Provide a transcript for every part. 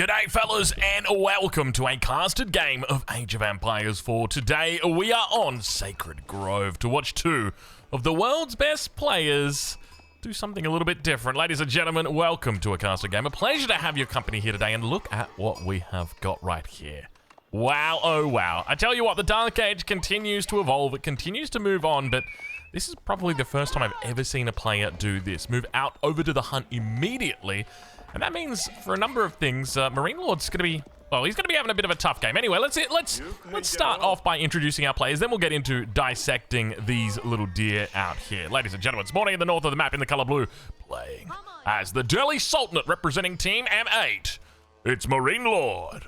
G'day fellas and welcome to a casted game of Age of Empires 4. Today we are on Sacred Grove to watch two of the world's best players do something a little bit different. Ladies and gentlemen, welcome to a casted game. A pleasure to have your company here today, and look at what we have got right here. Wow, oh wow. I tell you what, the Dark Age continues to evolve, it continues to move on, but this is probably the first time I've ever seen a player do this. Move out over to the hunt immediately. And that means, for a number of things, MarineLorD's going to be, well, he's going to be having a bit of a tough game. Anyway, let's start off by introducing our players, then we'll get into dissecting these little deer out here. Ladies and gentlemen, spawning in the north of the map in the color blue, playing as the Delhi Sultanate representing Team M8, it's MarineLorD.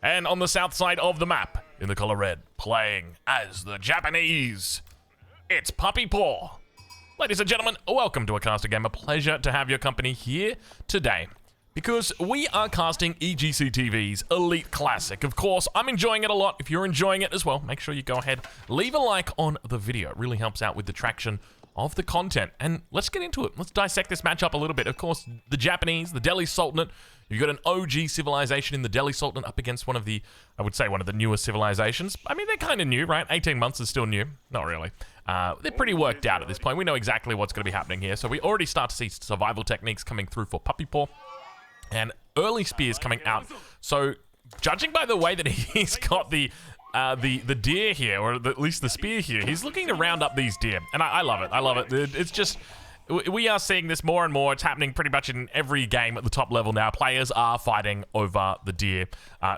And on the south side of the map, in the color red, playing as the Japanese, it's Puppy Paw. Ladies and gentlemen, welcome to a casted game. A pleasure to have your company here today, because we are casting EGC TV's Elite Classic. Of course, I'm enjoying it a lot. If you're enjoying it as well, make sure you go ahead, leave a like on the video. It really helps out with the traction of the content. And let's get into it. Let's dissect this matchup a little bit. Of course, the Japanese, the Delhi Sultanate. You've got an OG civilization in the Delhi Sultanate up against one of the, I would say, one of the newer civilizations. I mean, they're kind of new, right? 18 months is still new. Not really. They're pretty worked out at this point. We know exactly what's going to be happening here. So we already start to see survival techniques coming through for Puppy Paw. And early spears coming out. So judging by the way that he's got the deer here, or at least the spear here, he's looking to round up these deer. And I love it. I love it. It's just, we are seeing this more and more. It's happening pretty much in every game at the top level now. Players are fighting over the deer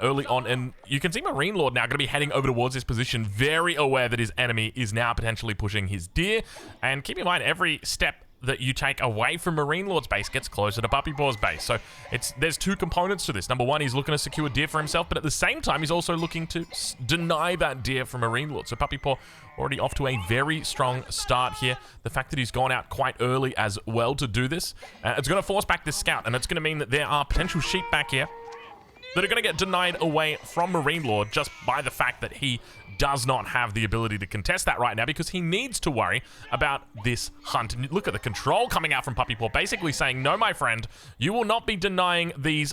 early on. And you can see MarineLorD now going to be heading over towards this position, very aware that his enemy is now potentially pushing his deer. And keep in mind, every step that you take away from MarineLorD's base gets closer to Puppy Paw's base. So there's two components to this. Number one, he's looking to secure deer for himself, but at the same time, he's also looking to deny that deer from MarineLorD. So Puppy Paw already off to a very strong start here. The fact that he's gone out quite early as well to do this, it's going to force back this scout, and it's going to mean that there are potential sheep back here that are going to get denied away from MarineLorD just by the fact that he does not have the ability to contest that right now, because he needs to worry about this hunt. And look at the control coming out from Puppy Paw, basically saying, no, my friend, you will not be denying these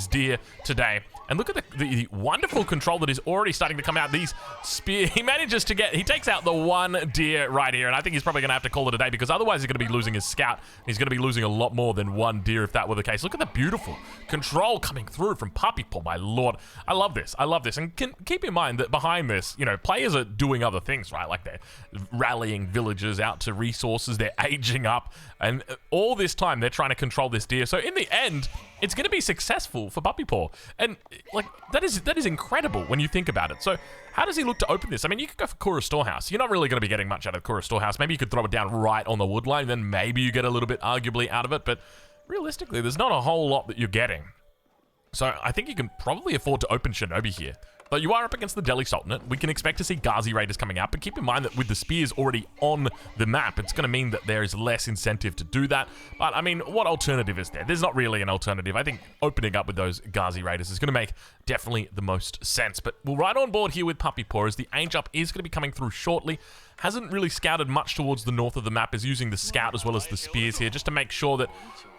deer today. And look at the wonderful control that is already starting to come out. These spear, he manages to get, he takes out the one deer right here, and I think he's probably going to have to call it a day, because otherwise he's going to be losing his scout. He's going to be losing a lot more than one deer if that were the case. Look at the beautiful control coming through from Puppy Paw, my lord. I love this. I love this. And keep in mind that behind this, you know, players are doing other things, right? Like they're rallying villagers out to resources, they're aging up, and all this time they're trying to control this deer. So in the end, it's going to be successful for Puppy Paw. And like that is incredible when you think about it. So how does he look to open this? I mean, you could go for Kura Storehouse. You're not really going to be getting much out of Kura Storehouse. Maybe you could throw it down right on the wood line, then maybe you get a little bit arguably out of it, but realistically, there's not a whole lot that you're getting. So I think you can probably afford to open Shinobi here. But you are up against the Delhi Sultanate. We can expect to see Ghazi Raiders coming out, but keep in mind that with the spears already on the map, it's going to mean that there is less incentive to do that. But, I mean, what alternative is there? There's not really an alternative. I think opening up with those Ghazi Raiders is going to make definitely the most sense. But we'll ride on board here with Puppy Paw, as the age up is going to be coming through shortly. Hasn't really scouted much towards the north of the map, is using the scout as well as the spears here, just to make sure that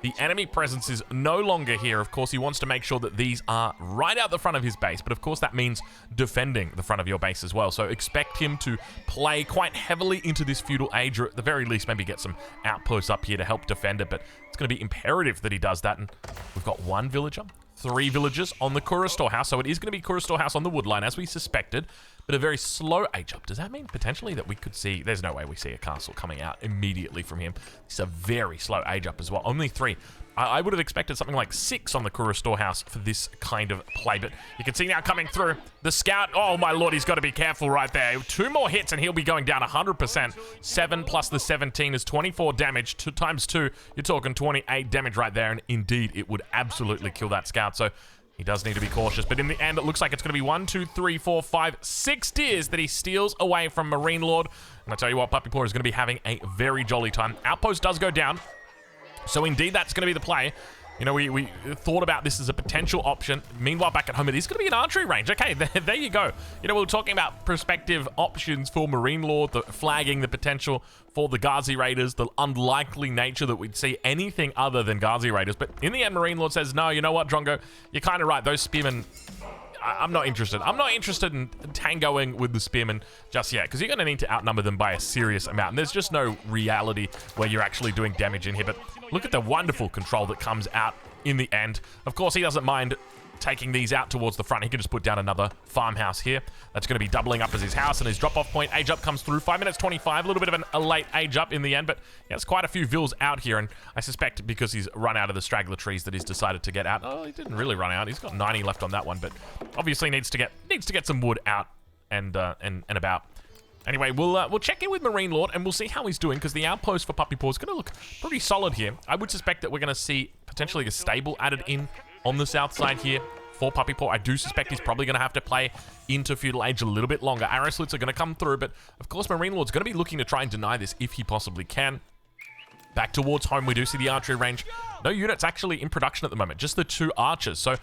the enemy presence is no longer here. Of course, he wants to make sure that these are right out the front of his base, but of course that means defending the front of your base as well. So expect him to play quite heavily into this feudal age, or at the very least maybe get some outposts up here to help defend it, but it's going to be imperative that he does that. And we've got one villager, 3 villagers on the Kura Storehouse, so it is going to be Kura Storehouse on the woodline as we suspected, but a very slow age up. Does that mean potentially that we could see, there's no way we see a castle coming out immediately from him. It's a very slow age up as well, only 3. I would have expected something like 6 on the Kura Storehouse for this kind of play, but you can see now coming through the scout. Oh my lord, he's got to be careful right there. 2 more hits and he'll be going down 100%. 7 plus the 17 is 24 damage. 2 times 2, you're talking 28 damage right there, and indeed it would absolutely kill that scout. So he does need to be cautious, but in the end, it looks like it's going to be 1, 2, 3, 4, 5, 6 deers that he steals away from MarineLorD. And I tell you what, Puppy Paw is going to be having a very jolly time. Outpost does go down, so indeed that's going to be the play. You know, we thought about this as a potential option. Meanwhile, back at home, it is going to be an archery range. Okay, there you go. You know, we were talking about prospective options for MarineLorD, the flagging the potential for the Ghazi Raiders, the unlikely nature that we'd see anything other than Ghazi Raiders. But in the end, MarineLorD says, no, you know what, Drongo? You're kind of right. Those spearmen, I'm not interested. I'm not interested in tangoing with the spearmen just yet, because you're going to need to outnumber them by a serious amount. And there's just no reality where you're actually doing damage in here. But look at the wonderful control that comes out in the end. Of course, he doesn't mind taking these out towards the front. He can just put down another farmhouse here. That's going to be doubling up as his house, and his drop-off point age up comes through. 5 minutes 25, a little bit of a late age up in the end, but he has quite a few vills out here, and I suspect because he's run out of the straggler trees that he's decided to get out. Oh, he didn't really run out. He's got 90 left on that one, but obviously needs to get some wood out and about. Anyway, we'll check in with MarineLorD and we'll see how he's doing, because the outpost for Puppy Paw is going to look pretty solid here. I would suspect that we're going to see potentially a stable added in on the south side here for Puppy Paw. I do suspect he's probably going to have to play into feudal age a little bit longer. Arrow slits are going to come through, but of course MarineLorD's going to be looking to try and deny this if he possibly can. Back towards home, we do see the archery range. No units actually in production at the moment, just the 2 archers. So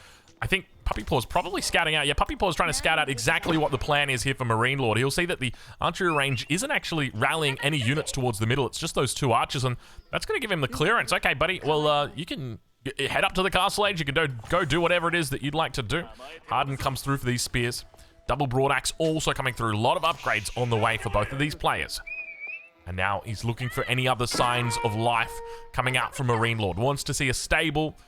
I think Puppy Paw's probably scouting out. Yeah, Puppy Paw's trying to scout out exactly what the plan is here for MarineLorD. He'll see that the archery range isn't actually rallying any units towards the middle. It's just those 2 archers, and that's going to give him the clearance. Okay, buddy, well, you can head up to the castle age. You can go do whatever it is that you'd like to do. Harden comes through for these spears. Double broadaxe also coming through. A lot of upgrades on the way for both of these players. And now he's looking for any other signs of life coming out from MarineLorD. Wants to see a stable.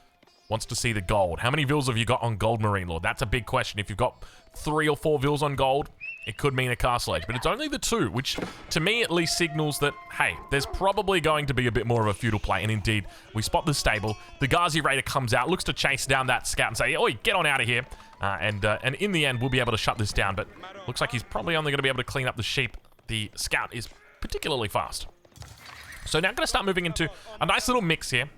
Wants to see the gold. How many vills have you got on gold, MarineLorD? That's a big question. If you've got 3 or 4 vills on gold, it could mean a castle age. But it's only the 2, which to me at least signals that, hey, there's probably going to be a bit more of a feudal play. And indeed, we spot the stable. The Ghazi Raider comes out, looks to chase down that scout and say, oi, get on out of here. And in the end, we'll be able to shut this down. But looks like he's probably only going to be able to clean up the sheep. The scout is particularly fast. So now I'm going to start moving into a nice little mix here.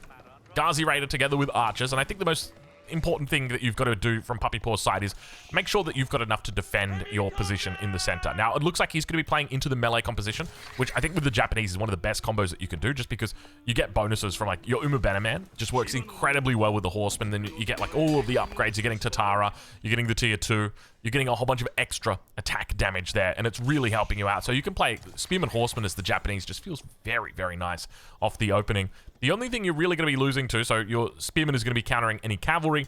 Ghazi Raider together with archers, and I think the most important thing that you've got to do from Puppy Paw's side is make sure that you've got enough to defend your position in the center. Now, it looks like he's going to be playing into the melee composition, which I think with the Japanese is one of the best combos that you can do, just because you get bonuses from, like, your Umabena Man. Just works incredibly well with the horseman. Then you get, like, all of the upgrades. You're getting Tatara, you're getting the tier 2, you're getting a whole bunch of extra attack damage there, and it's really helping you out. So you can play Spearman Horseman as the Japanese. Just feels very, very nice off the opening. The only thing you're really going to be losing to, so your Spearman is going to be countering any cavalry,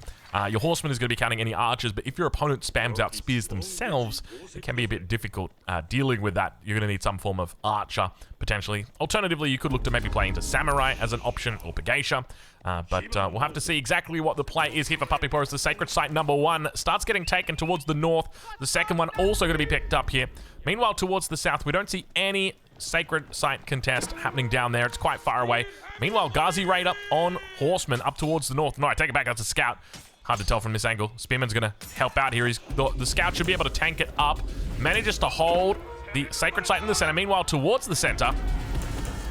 your Horseman is going to be countering any archers, but if your opponent spams out spears themselves, it can be a bit difficult dealing with that. You're going to need some form of archer, potentially. Alternatively, you could look to maybe play into Samurai as an option, or Pagacia, but we'll have to see exactly what the play is here for Puppy Paw as the Sacred Site #1 starts getting taken towards the north. The second one also going to be picked up here. Meanwhile, towards the south, we don't see any Sacred Site contest happening down there. It's quite far away. Meanwhile, Ghazi Raider on Horseman up towards the north. No, I take it back. That's a scout. Hard to tell from this angle. Spearman's going to help out here. The scout should be able to tank it up. Manages to hold the Sacred Site in the center. Meanwhile, towards the center,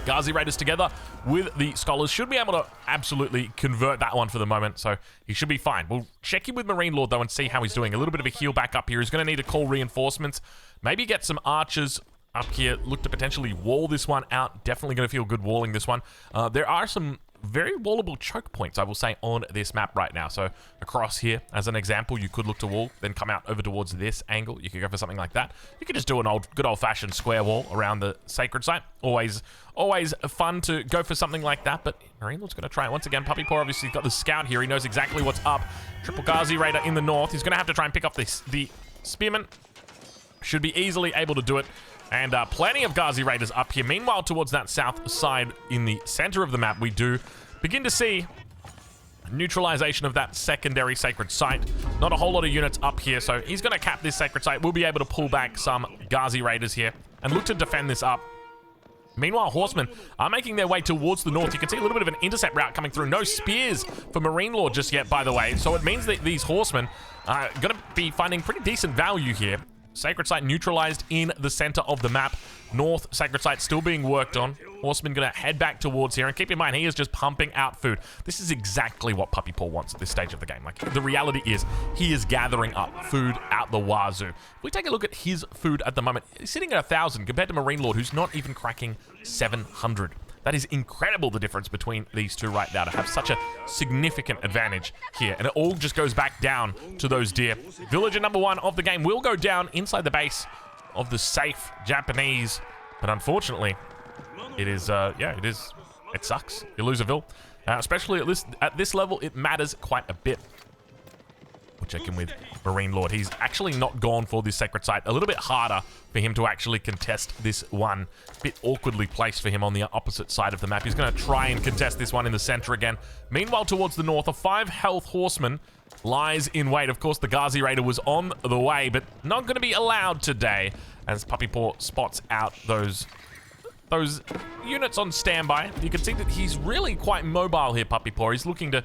Ghazi Raiders together with the Scholars should be able to absolutely convert that one for the moment, so he should be fine. We'll check in with MarineLorD, though, and see how he's doing. A little bit of a heal back up here. He's going to need to call reinforcements. Maybe get some archers up here. Look to potentially wall this one out. Definitely going to feel good walling this one. There are some very wallable choke points, I will say, on this map right now. So across here, as an example, you could look to wall, then come out over towards this angle. You could go for something like that. You could just do an good old-fashioned square wall around the Sacred Site. Always fun to go for something like that, but MarineLorD's going to try it once again. Puppy Paw obviously got the scout here. He knows exactly what's up. Triple Ghazi Raider in the north. He's going to have to try and pick up the Spearman. Should be easily able to do it. And plenty of Ghazi Raiders up here. Meanwhile, towards that south side in the center of the map, we do begin to see neutralization of that secondary Sacred Site. Not a whole lot of units up here, so he's going to cap this Sacred Site. We'll be able to pull back some Ghazi Raiders here and look to defend this up. Meanwhile, Horsemen are making their way towards the north. You can see a little bit of an intercept route coming through. No spears for MarineLorD just yet, by the way. So it means that these Horsemen are going to be finding pretty decent value here. Sacred Site neutralized in the center of the map. North Sacred Site still being worked on. Horseman going to head back towards here. And keep in mind, he is just pumping out food. This is exactly what Puppy Paw wants at this stage of the game. Like, the reality is, he is gathering up food out the wazoo. If we take a look at his food at the moment, he's sitting at 1,000 compared to MarineLorD, who's not even cracking 700. That is incredible, the difference between these two right now, to have such a significant advantage here. And it all just goes back down to those deer. Villager number 1 of the game will go down inside the base of the safe Japanese. But unfortunately, it is, it sucks. You lose a vill. Especially at this level, it matters quite a bit. We'll check in with MarineLorD. He's actually not gone for this sacred site. A little bit harder for him to actually contest this one. Bit awkwardly placed for him on the opposite side of the map. He's going to try and contest this one in the center again. Meanwhile, towards the north, a 5 health horseman lies in wait. Of course, the Ghazi Raider was on the way, but not going to be allowed today, as Puppy Paw spots out those units on standby. You can see that he's really quite mobile here, Puppy Paw. He's looking to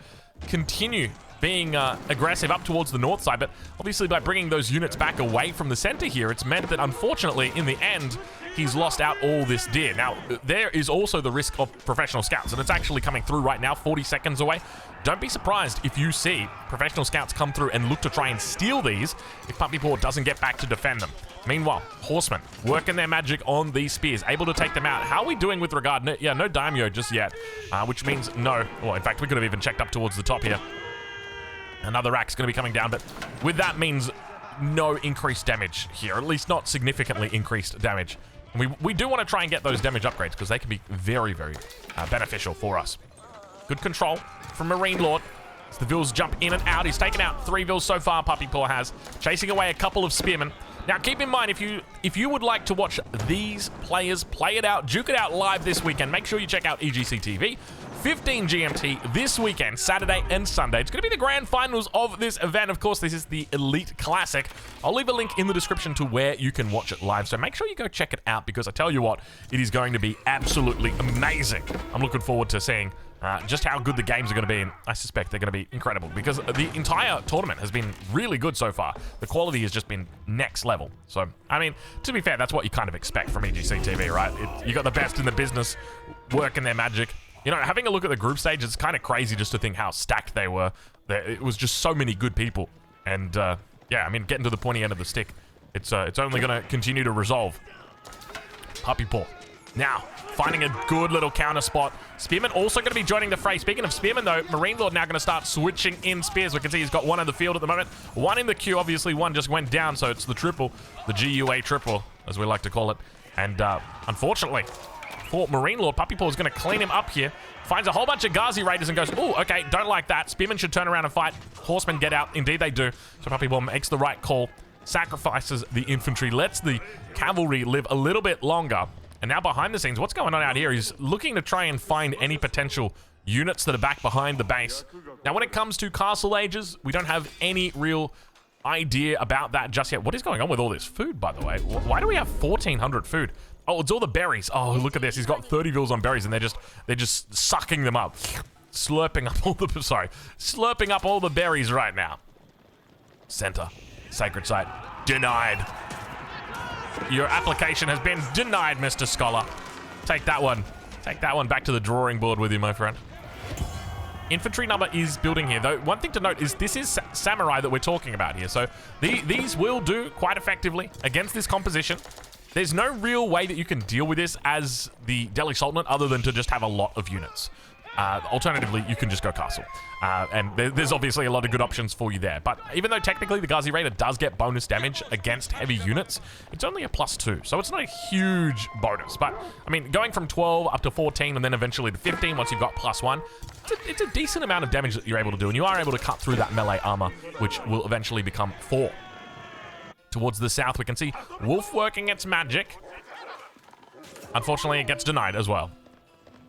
continue being aggressive up towards the north side, but obviously by bringing those units back away from the center here, it's meant that unfortunately in the end he's lost out all this deer. Now there is also the risk of professional scouts, and it's actually coming through right now, 40 seconds away. Don't be surprised if you see professional scouts come through and look to try and steal these if Puppy Paw doesn't get back to defend them. Meanwhile, horsemen working their magic on these spears, able to take them out. How are we doing with regard? No daimyo just yet, which means no. Well, in fact, we could have even checked up towards the top here. Another rack's going to be coming down, but with that means no increased damage here, at least not significantly increased damage. And we do want to try and get those damage upgrades because they can be very, very beneficial for us. Good control from MarineLorD. As the vills jump in and out. He's taken out 3 vills so far, Puppy Paw has. Chasing away a couple of spearmen. Now, keep in mind, if you would like to watch these players play it out, duke it out live this weekend, make sure you check out EGC TV. 15 GMT this weekend, Saturday and Sunday. It's going to be the grand finals of this event. Of course, this is the Elite Classic. I'll leave a link in the description to where you can watch it live, so make sure you go check it out, because I tell you what, it is going to be absolutely amazing. I'm looking forward to seeing just how good the games are going to be, and I suspect they're going to be incredible, because the entire tournament has been really good so far. The quality has just been next level. So, I mean, to be fair, that's what you kind of expect from EGC TV, right? You got the best in the business working their magic. You know, having a look at the group stage, it's kind of crazy just to think how stacked they were. It was just so many good people. And, yeah, I mean, getting to the pointy end of the stick, it's only going to continue to resolve. Puppy Paw. Now, finding a good little counter spot. Spearman also going to be joining the fray. Speaking of Spearman, though, MarineLorD now going to start switching in spears. We can see he's got 1 in the field at the moment. 1 in the queue. Obviously, 1 just went down, so it's the triple. The GUA triple, as we like to call it. And, unfortunately, for MarineLorD, Puppy Paw is going to clean him up here. Finds a whole bunch of Ghazi Raiders and goes, oh, okay, don't like that. Spearmen should turn around and fight. Horsemen get out. Indeed, they do. So Puppy Paw makes the right call. Sacrifices the infantry. Lets the cavalry live a little bit longer. And now behind the scenes, what's going on out here? He's looking to try and find any potential units that are back behind the base. Now, when it comes to castle ages, we don't have any real idea about that just yet. What is going on with all this food, by the way? Why do we have 1,400 food? Oh, it's all the berries. Oh, look at this. He's got 30 vills on berries, and they're just sucking them up, slurping up all the berries right now. Center, sacred site, denied. Your application has been denied, Mr. Scholar. Take that one. Take that one back to the drawing board with you, my friend. Infantry number is building here, though. One thing to note is this is samurai that we're talking about here. So these will do quite effectively against this composition. There's no real way that you can deal with this as the Delhi Sultanate other than to just have a lot of units. Alternatively, you can just go castle. And there's obviously a lot of good options for you there. But even though technically the Ghazi Raider does get bonus damage against heavy units, it's only a +2. So it's not a huge bonus. But, I mean, going from 12 up to 14 and then eventually to 15 once you've got +1, it's a decent amount of damage that you're able to do. And you are able to cut through that melee armor, which will eventually become 4. Towards the south, we can see Wolf working its magic. Unfortunately, it gets denied as well.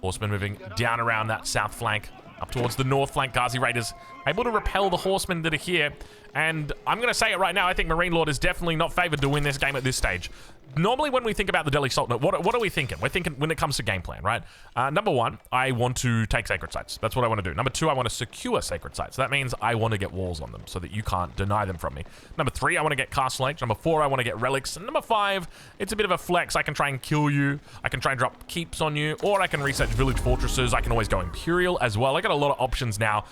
Horsemen moving down around that south flank, up towards the north flank. Ghazi Raiders able to repel the horsemen that are here. And I'm going to say it right now, I think MarineLorD is definitely not favored to win this game at this stage. Normally, when we think about the Delhi Sultanate, what are we thinking? We're thinking when it comes to game plan, right? Number 1, I want to take sacred sites. That's what I want to do. Number 2, I want to secure sacred sites. So that means I want to get walls on them so that you can't deny them from me. Number 3, I want to get castle age. Number 4, I want to get relics. And number 5, it's a bit of a flex. I can try and kill you. I can try and drop keeps on you, or I can research village fortresses. I can always go imperial as well. I got a lot of options now.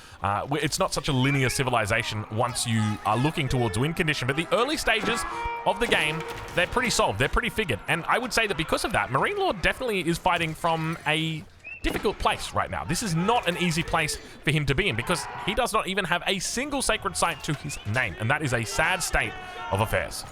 It's not such a linear civilization once you are looking towards win condition, but the early stages of the game, they're pretty solved. They're pretty figured. And I would say that because of that, MarineLorD definitely is fighting from a difficult place right now. This is not an easy place for him to be in because he does not even have a single sacred site to his name, and that is a sad state of affairs.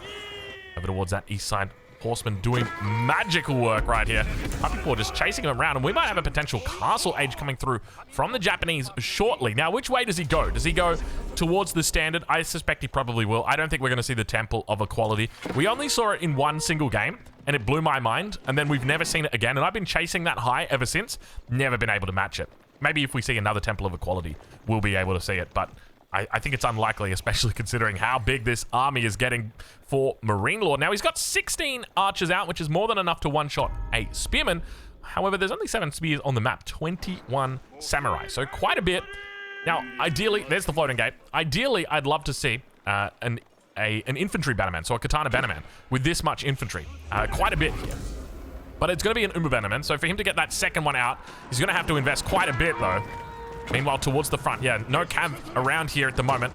Over towards that east side, Horseman doing magical work right here. People just chasing him around, and we might have a potential castle age coming through from the Japanese shortly. Now, which way does he go? Does he go towards the standard? I suspect he probably will. I don't think we're going to see the Temple of Equality. We only saw it in one single game, and it blew my mind, and then we've never seen it again, and I've been chasing that high ever since. Never been able to match it. Maybe if we see another Temple of Equality, we'll be able to see it, but I think it's unlikely, especially considering how big this army is getting for MarineLorD. Now, he's got 16 archers out, which is more than enough to one-shot a spearman. However, there's only 7 spears on the map, 21 samurai, so quite a bit. Now, ideally, there's the floating gate. Ideally, I'd love to see an infantry bannerman, so a katana bannerman, with this much infantry. Quite a bit here. But it's going to be an Uma bannerman, so for him to get that second one out, he's going to have to invest quite a bit, though. Meanwhile, towards the front, yeah, no cav around here at the moment.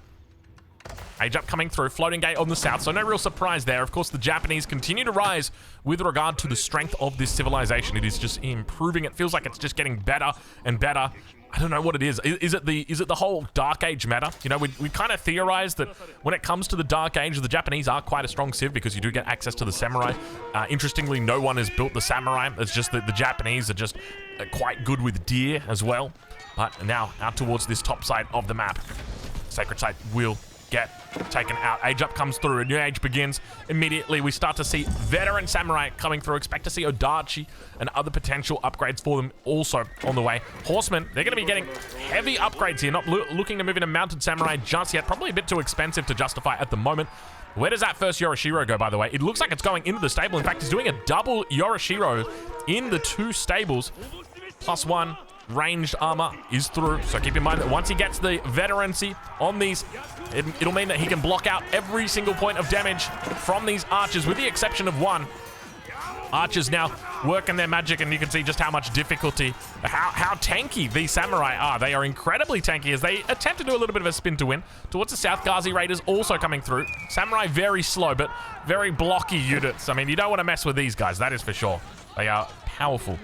Age up coming through, floating gate on the south, so no real surprise there. Of course, the Japanese continue to rise with regard to the strength of this civilization. It is just improving. It feels like it's just getting better and better. I don't know what it is. Is it the whole Dark Age meta? You know, we kind of theorized that when it comes to the Dark Age, the Japanese are quite a strong civ because you do get access to the samurai. Interestingly, no one has built the samurai. It's just that the Japanese are just quite good with deer as well. But now, out towards this top side of the map, Sacred Site will get taken out. Age up comes through. A new age begins. Immediately, we start to see veteran samurai coming through. Expect to see Odachi and other potential upgrades for them also on the way. Horsemen, they're going to be getting heavy upgrades here. Not looking to move into mounted samurai just yet. Probably a bit too expensive to justify at the moment. Where does that first Yorishiro go, by the way? It looks like it's going into the stable. In fact, he's doing a double Yorishiro in the 2 stables. +1. Ranged armor is through, so keep in mind that once he gets the veterancy on these, it'll mean that he can block out every single point of damage from these archers, with the exception of one. Archers now working their magic, and you can see just how much difficulty, how tanky these samurai are. They are incredibly tanky as they attempt to do a little bit of a spin to win. Towards the south, Ghazi Raiders also coming through. Samurai very slow, but very blocky units. I mean, you don't want to mess with these guys, that is for sure. They are powerful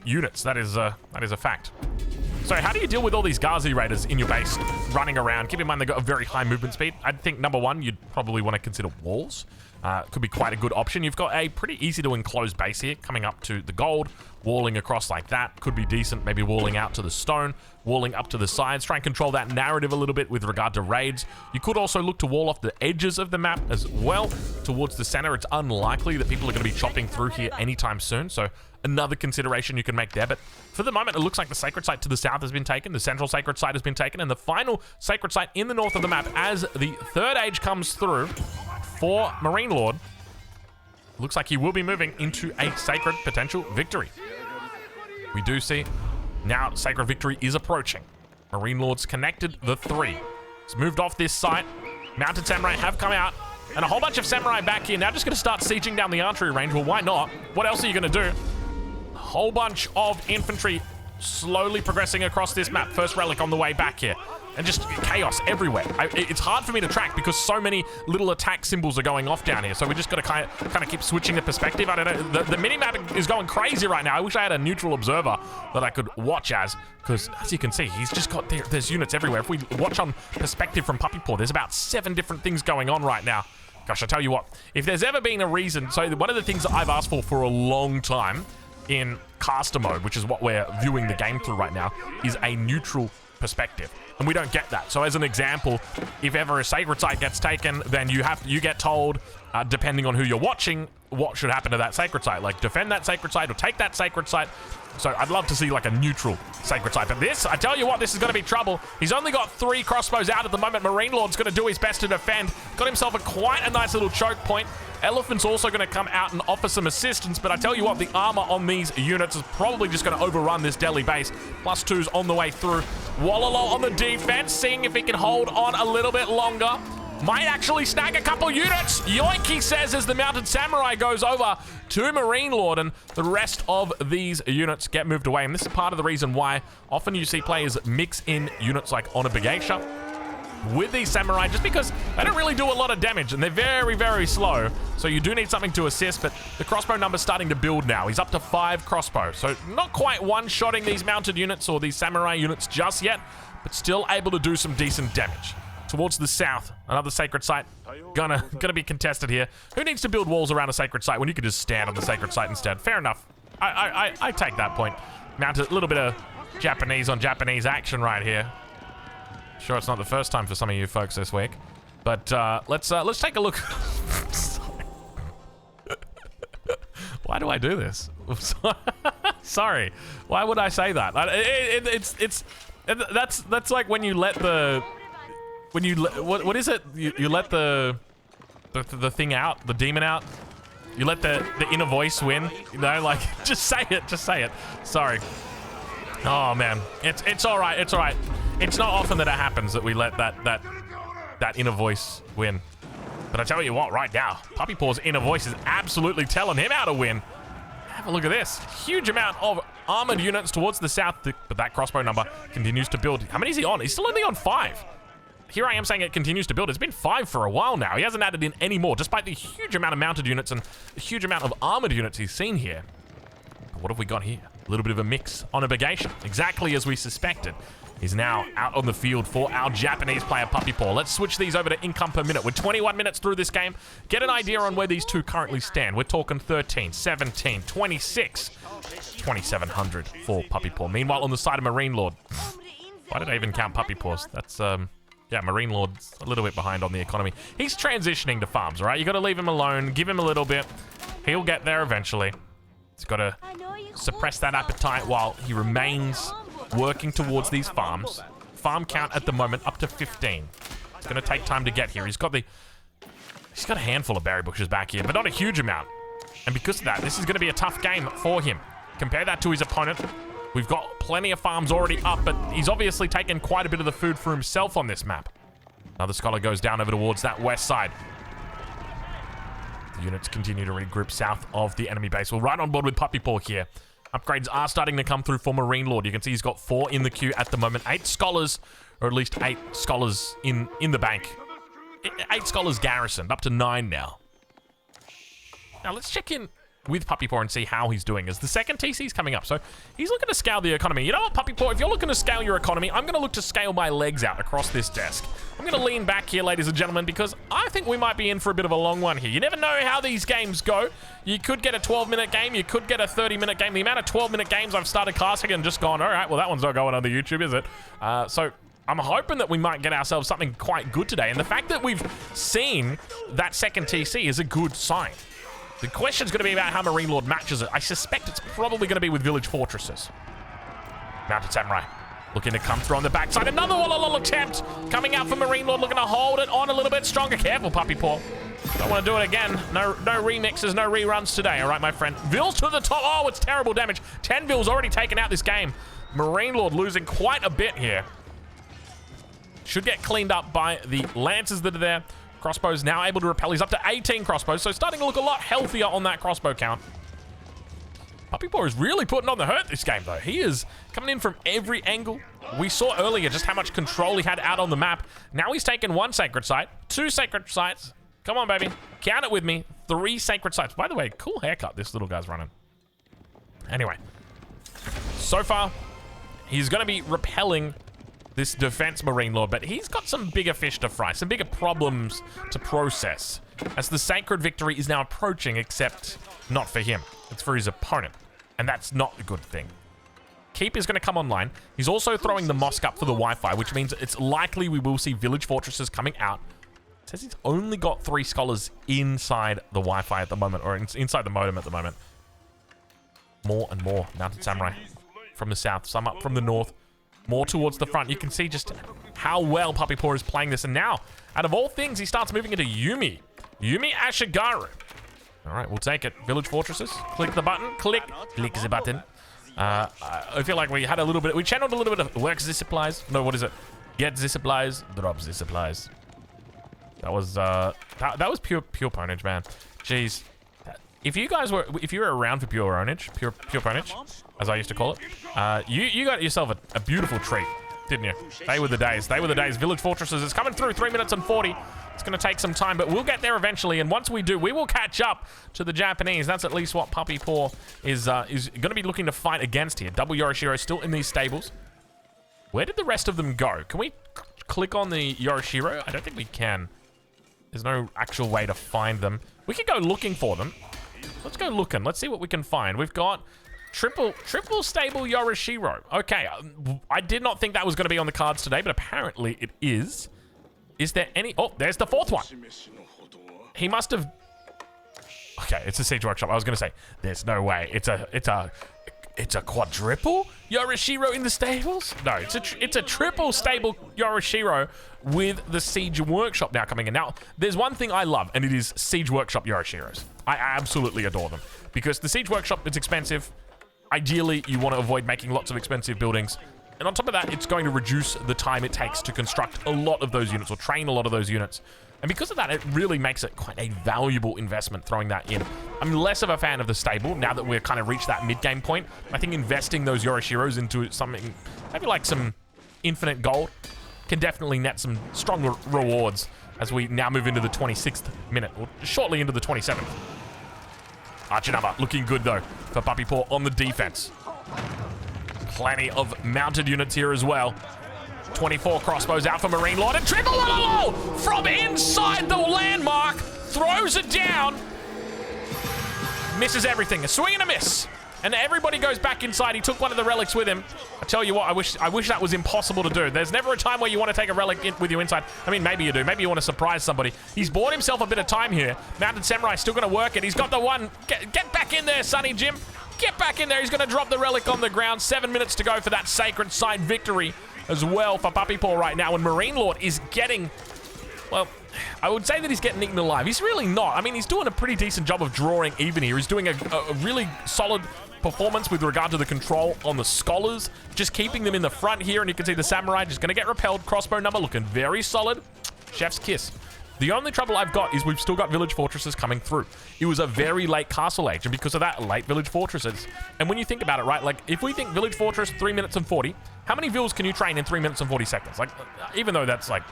units. That is a fact. So how do you deal with all these Ghazi Raiders in your base running around? Keep in mind they've got a very high movement speed. I think number one, you'd probably want to consider walls. Could be quite a good option. You've got a pretty easy to enclose base here, coming up to the gold, walling across like that. Could be decent, maybe walling out to the stone, walling up to the sides. Try and control that narrative a little bit with regard to raids. You could also look to wall off the edges of the map as well. Towards the center, it's unlikely that people are going to be chopping through here anytime soon, so another consideration you can make there. But for the moment, it looks like the sacred site to the south has been taken, the central sacred site has been taken, and the final sacred site in the north of the map as the third age comes through for MarineLorD. Looks like he will be moving into a sacred potential victory. We do see now sacred victory is approaching. MarineLorD's connected the 3. It's moved off this site. Mounted samurai have come out, and a whole bunch of samurai back here. Now just going to start sieging down the archery range. Well, why not? What else are you going to do? A whole bunch of infantry slowly progressing across this map. First relic on the way back here. And just chaos everywhere. It's hard for me to track because so many little attack symbols are going off down here. So we just got to kind of keep switching the perspective. I don't know. The mini-map is going crazy right now. I wish I had a neutral observer that I could watch as. Because as you can see, he's just got there's units everywhere. If we watch on perspective from Puppy Paw, there's about 7 different things going on right now. Gosh, I tell you what, if there's ever been a reason, so one of the things that I've asked for a long time in caster mode, which is what we're viewing the game through right now, is a neutral perspective. And we don't get that. So as an example, if ever a sacred site gets taken, then you get told, depending on who you're watching, what should happen to that sacred site. Like defend that sacred site or take that sacred site. So I'd love to see like a neutral sacred site. But this, I tell you what, this is going to be trouble. He's only got 3 crossbows out at the moment. MarineLorD's going to do his best to defend. Got himself quite a nice little choke point. Elephant's also going to come out and offer some assistance, but I tell you what, the armor on these units is probably just going to overrun this Delhi base. +2's on the way through. Wallalo on the defense, seeing if he can hold on a little bit longer. Might actually snag a couple units. Yoink, he says, as the mounted samurai goes over to MarineLorD, and the rest of these units get moved away. And this is part of the reason why often you see players mix in units like Honor Begeisha with these samurai just because they don't really do a lot of damage and they're very, very slow. So you do need something to assist, but the crossbow number's starting to build now. He's up to 5 crossbow. So not quite one-shotting these mounted units or these samurai units just yet, but still able to do some decent damage. Towards the south, another sacred site. Gonna be contested here. Who needs to build walls around a sacred site when you could just stand on the sacred site instead? Fair enough. I take that point. Mounted a little bit of Japanese on Japanese action right here. Sure, it's not the first time for some of you folks this week, but let's take a look. Why do I do this? Sorry. Why would I say that? That's like when you let the what is it? You let the thing out, the demon out. You let the inner voice win. You know, like just say it. Just say it. Sorry. Oh man, it's all right. It's all right. It's not often that it happens that we let that inner voice win. But I tell you what, right now, Puppy Paw's inner voice is absolutely telling him how to win. Have a look at this. Huge amount of armored units towards the south, but that crossbow number continues to build. How many is he on? He's still only on 5. Here I am saying it continues to build. It's been 5 for a while now. He hasn't added in any more, despite the huge amount of mounted units and the huge amount of armored units he's seen here. What have we got here? A little bit of a mix on a bagation, exactly as we suspected. He's now out on the field for our Japanese player, Puppy Paw. Let's switch these over to income per minute. We're 21 minutes through this game. Get an idea on where these two currently stand. We're talking 13, 17, 26, 2,700 for Puppy Paw. Meanwhile, on the side of MarineLorD, why did I even count Puppy Paws? That's, yeah, MarineLorD's a little bit behind on the economy. He's transitioning to farms, right? You got to leave him alone, give him a little bit. He'll get there eventually. He's got to suppress that appetite while he remains working towards these farms. Farm count at the moment up to 15. It's going to take time to get here. He's got a handful of berry bushes back here, but not a huge amount. And because of that, this is going to be a tough game for him. Compare that to his opponent. We've got plenty of farms already up, but he's obviously taken quite a bit of the food for himself on this map. Another scholar goes down over towards that west side. The units continue to regroup south of the enemy base. We're right on board with Puppy Paw here. Upgrades are starting to come through for MarineLorD. You can see he's got 4 in the queue at the moment. 8 scholars, or at least 8 scholars in the bank. 8 scholars garrisoned, up to 9 now. Now let's check in with Puppy Paw and see how he's doing, as the second TC is coming up. So he's looking to scale the economy. You know what, Puppy Paw? If you're looking to scale your economy, I'm going to look to scale my legs out across this desk. I'm going to lean back here, ladies and gentlemen, because I think we might be in for a bit of a long one here. You never know how these games go. You could get a 12-minute game. You could get a 30-minute game. The amount of 12-minute games I've started classing and just gone, all right, well, that one's not going on the YouTube, is it? So I'm hoping that we might get ourselves something quite good today. And the fact that we've seen that second TC is a good sign. The question's going to be about how MarineLorD matches it. I suspect it's probably going to be with village fortresses. Mounted Samurai looking to come through on the backside. Another little attempt coming out for MarineLorD, looking to hold it on a little bit stronger. Careful, Puppy Paw. Don't want to do it again. No remixes, no reruns today. All right, my friend. Vills to the top. Oh, it's terrible damage. 10 Vills already taken out this game. MarineLorD losing quite a bit here. Should get cleaned up by the lances that are there. Crossbows now able to repel. He's up to 18 crossbows, so starting to look a lot healthier on that crossbow count. Puppy Paw is really putting on the hurt this game, though. He is coming in from every angle. We saw earlier just how much control he had out on the map. Now he's taken 1 sacred site, 2 sacred sites. Come on, baby. Count it with me. 3 sacred sites. By the way, cool haircut this little guy's running. Anyway, so far, he's going to be repelling this defense MarineLorD, but he's got some bigger fish to fry, some bigger problems to process, as the sacred victory is now approaching, except not for him. It's for his opponent, and that's not a good thing. Keep is going to come online. He's also throwing the mosque up for the Wi-Fi, which means it's likely we will see village fortresses coming out. It says he's only got 3 scholars inside the Wi-Fi at the moment, or inside the modem at the moment. More and more mounted samurai from the south, some up from the north. More towards the front. You can see just how well Puppy Paw is playing this. And now, out of all things, he starts moving into Yumi. Yumi Ashigaru. All right, we'll take it. Village fortresses. Click the button. Click the button. I feel like we had a little bit... We channeled a little bit of work the supplies. No, what is it? Get the supplies. Drop the supplies. That was... that was pure ponage, man. Jeez. If you guys were... If you were around for pure ponage, as I used to call it, you got yourself a beautiful treat. didn't you? They were the days. They were the days. Village Fortresses is coming through. 3 minutes and 40. It's going to take some time, but we'll get there eventually. And once we do, we will catch up to the Japanese. That's at least what Puppy Paw is going to be looking to fight against here. Double Yorishiro still in these stables. Where did the rest of them go? Can we click on the Yorishiro? I don't think we can. There's no actual way to find them. We could go looking for them. Let's go looking. Let's see what we can find. We've got triple stable Yorishiro. Okay, I did not think that was going to be on the cards today, but apparently it is. Is there any... Oh, there's the fourth one. He must have... Okay, it's a siege workshop. I was going to say, there's no way. It's a quadruple Yorishiro in the stables? No, it's a triple stable Yorishiro with the siege workshop now coming in. Now, there's one thing I love, and it is siege workshop Yorishiros. I absolutely adore them because the siege workshop is expensive. Ideally, you want to avoid making lots of expensive buildings. And on top of that, it's going to reduce the time it takes to construct a lot of those units or train a lot of those units. And because of that, it really makes it quite a valuable investment throwing that in. I'm less of a fan of the stable now that we've kind of reached that mid-game point. I think investing those Yorishiros into something, maybe like some infinite gold, can definitely net some strong rewards as we now move into the 26th minute, or shortly into the 27th. Archer number looking good, though, for Puppy Paw on the defense. Plenty of mounted units here as well. 24 crossbows out for MarineLorD, and triple from inside the landmark, throws it down, misses everything, a swing and a miss, and everybody goes back inside. He took one of the relics with him. I tell you what, I wish that was impossible to do. There's never a time where you want to take a relic with you inside. I mean, maybe you do. Maybe you want to surprise somebody. He's bought himself a bit of time here. Mounted Samurai still going to work it. He's got the one. Get back in there, Sonny Jim. Get back in there. He's going to drop the relic on the ground. 7 minutes to go for that sacred side victory as well for Puppy Paw right now. And MarineLorD is getting, well, I would say that he's getting eaten alive. He's really not. I mean, he's doing a pretty decent job of drawing even here. He's doing a really solid performance with regard to the control on the scholars, just keeping them in the front here. And you can see the samurai just going to get repelled. Crossbow number looking very solid. Chef's kiss. The only trouble I've got is we've still got village fortresses coming through. It was a very late castle age, and because of that, late village fortresses. And when you think about it, right, like, if we think village fortress, 3 minutes and 40, how many vills can you train in 3 minutes and 40 seconds? Like, even though that's like,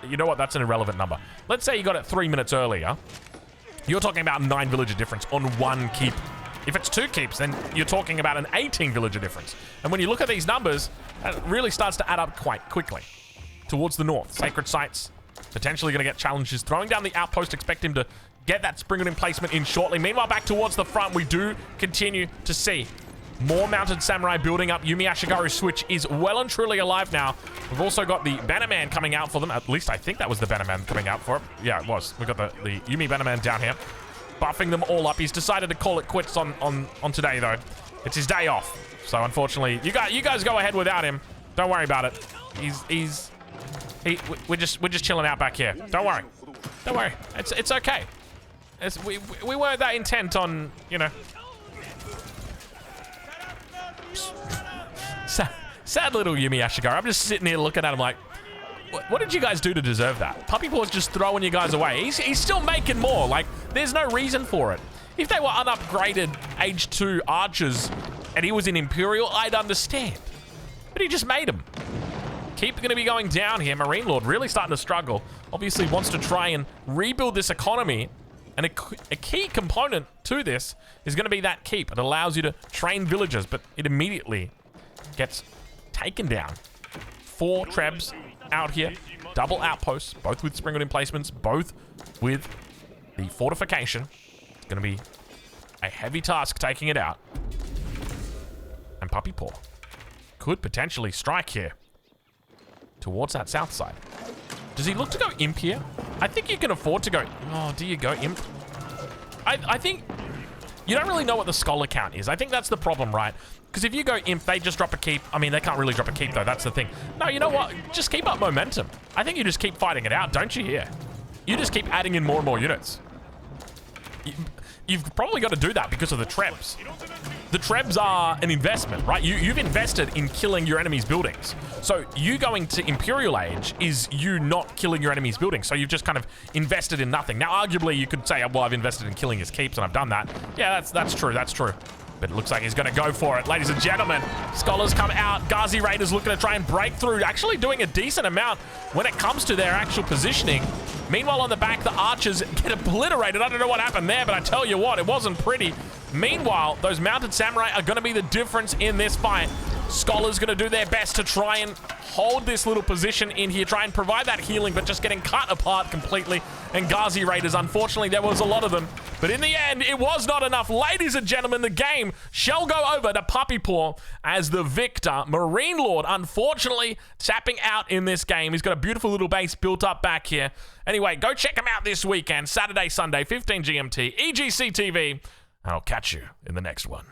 you know what, that's an irrelevant number. Let's say you got it 3 minutes earlier. You're talking about 9 villager difference on one keep. If it's 2 keeps, then you're talking about an 18 villager difference. And when you look at these numbers, it really starts to add up quite quickly. Towards the north, sacred sites, potentially going to get challenges. Throwing down the outpost, expect him to get that sprinkled in placement in shortly. Meanwhile, back towards the front, we do continue to see more mounted samurai building up. Yumi Ashigaru's switch is well and truly alive now. We've also got the Bannerman coming out for them. At least I think that was the Bannerman coming out for it. Yeah, it was. We've got the Yumi Bannerman down here, buffing them all up. He's decided to call it quits on today, though. It's his day off. So unfortunately, you guys go ahead without him. Don't worry about it. We're just chilling out back here. Don't worry. Don't worry. It's okay. We weren't that intent on, you know. Sad little Yumi Ashigaru. I'm just sitting here looking at him like, what did you guys do to deserve that? Puppy Paw's just throwing you guys away. He's still making more. Like, there's no reason for it. If they were unupgraded Age 2 archers and he was in Imperial, I'd understand. But he just made them. Keep going to be going down here. MarineLorD really starting to struggle. Obviously wants to try and rebuild this economy. And a key component to this is going to be that keep. It allows you to train villagers, but it immediately gets taken down. 4 trebs out here. Double outposts, both with sprinkled emplacements, both with the fortification. It's going to be a heavy task taking it out. And Puppy Paw could potentially strike here towards that south side. Does he look to go imp here? I think you can afford to go... Oh, do you go imp? I think... You don't really know what the scholar count is. I think that's the problem, right? Because if you go imp, they just drop a keep. I mean, they can't really drop a keep, though. That's the thing. No, you know what? Just keep up momentum. I think you just keep fighting it out, don't you here? You just keep adding in more and more units. You've probably got to do that because of the trebs. The trebs are an investment, right? You've invested in killing your enemy's buildings. So you going to Imperial Age is you not killing your enemy's buildings. So you've just kind of invested in nothing. Now, arguably, you could say, well, I've invested in killing his keeps and I've done that. Yeah, that's true. That's true. But it looks like he's going to go for it. Ladies and gentlemen, Scholars come out. Ghazi Raiders looking to try and break through. Actually doing a decent amount when it comes to their actual positioning. Meanwhile, on the back, the archers get obliterated. I don't know what happened there, but I tell you what, it wasn't pretty. Meanwhile, those mounted samurai are going to be the difference in this fight. Scholars going to do their best to try and hold this little position in here, try and provide that healing, but just getting cut apart completely. And Ghazi Raiders, unfortunately, there was a lot of them. But in the end, it was not enough. Ladies and gentlemen, the game shall go over to Puppy Paw as the victor. MarineLorD, unfortunately, tapping out in this game. He's got a beautiful little base built up back here. Anyway, go check him out this weekend, Saturday, Sunday, 15 GMT, EGC TV. I'll catch you in the next one.